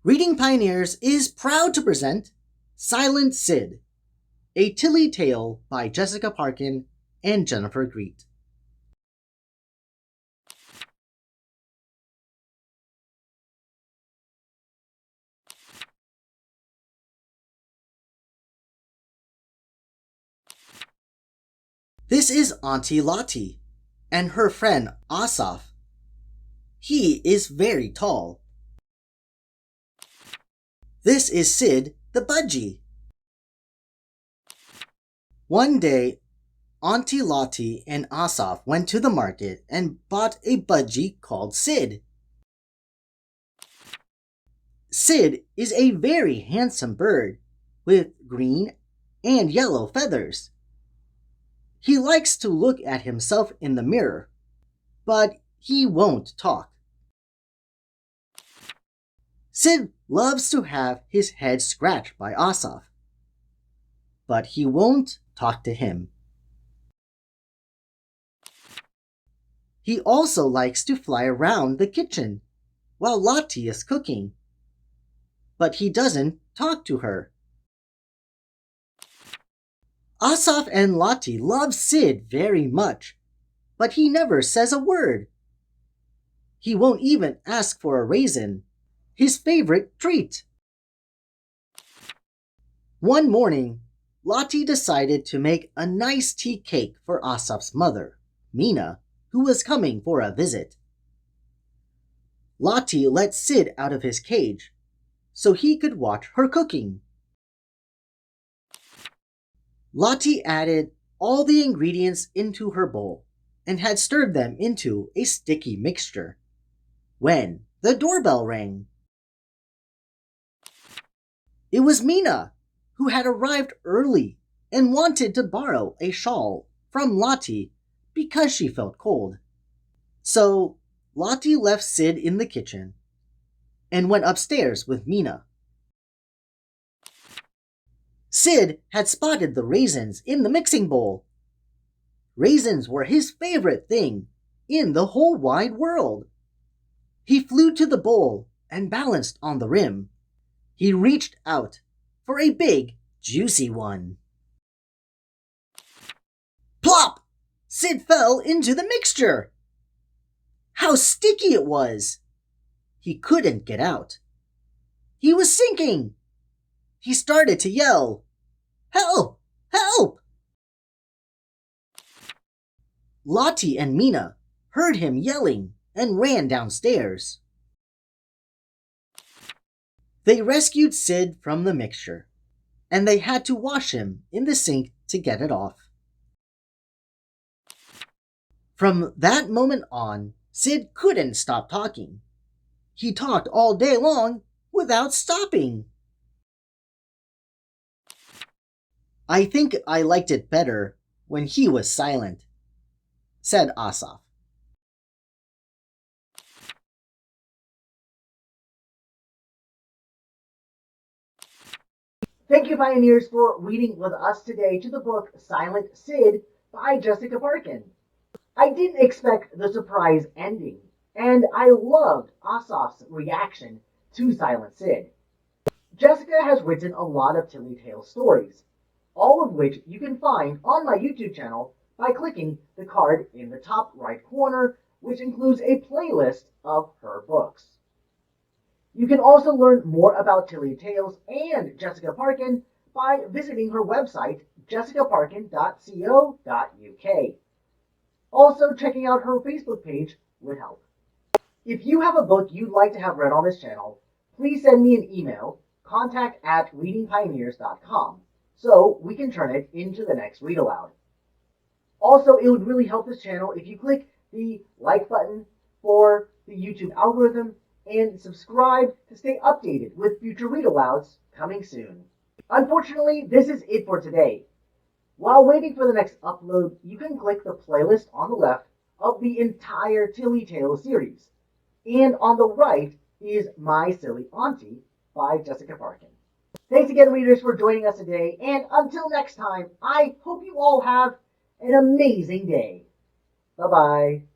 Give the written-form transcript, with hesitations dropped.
Reading Pioneers is proud to present Silent Sid, a Tilly tale by Jessica Parkin and Jennifer Greet. This is Auntie Lottie and her friend Asaf. He is very tall. This is Sid the budgie. One day, Auntie Lottie and Asaf went to the market and bought a budgie called Sid. Sid is a very handsome bird with green and yellow feathers. He likes to look at himself in the mirror, but he won't talk. Sid loves to have his head scratched by Asaf, but he won't talk to him. He also likes to fly around the kitchen while Lottie is cooking, but he doesn't talk to her. Asaf and Lottie love Sid very much, but he never says a word. He won't even ask for a raisin, his favorite treat. One morning, Lottie decided to make a nice tea cake for Asaf's mother, Mina, who was coming for a visit. Lottie let Sid out of his cage so he could watch her cooking. Lottie added all the ingredients into her bowl and had stirred them into a sticky mixture when the doorbell rang. It was Mina, who had arrived early and wanted to borrow a shawl from Lottie because she felt cold. So Lottie left Sid in the kitchen and went upstairs with Mina. Sid had spotted the raisins in the mixing bowl. Raisins were his favorite thing in the whole wide world. He flew to the bowl and balanced on the rim. He reached out for a big, juicy one. Plop! Sid fell into the mixture. How sticky it was! He couldn't get out. He was sinking. He started to yell, "Help! Help!" Lottie and Mina heard him yelling and ran downstairs. They rescued Sid from the mixture, and they had to wash him in the sink to get it off. From that moment on, Sid couldn't stop talking. He talked all day long without stopping. I think I liked it better when he was silent, said Asaf. Thank you, Pioneers, for reading with us today to the book Silent Sid by Jessica Parkin. I didn't expect the surprise ending, and I loved Asaf's reaction to Silent Sid. Jessica has written a lot of Tilly Tale stories, all of which you can find on my YouTube channel by clicking the card in the top right corner, which includes a playlist of her books. You can also learn more about Tilly Tales and Jessica Parkin by visiting her website, jessicaparkin.co.uk. Also, checking out her Facebook page would help. If you have a book you'd like to have read on this channel, please send me an email, contact@readingpioneers.com, so we can turn it into the next read aloud. Also, it would really help this channel if you click the like button for the YouTube algorithm and subscribe to stay updated with future read-alouds coming soon. Unfortunately, this is it for today. While waiting for the next upload, you can click the playlist on the left of the entire Tilly Tale series. And on the right is My Silly Auntie by Jessica Parkin. Thanks again, readers, for joining us today, and until next time, I hope you all have an amazing day. Bye-bye.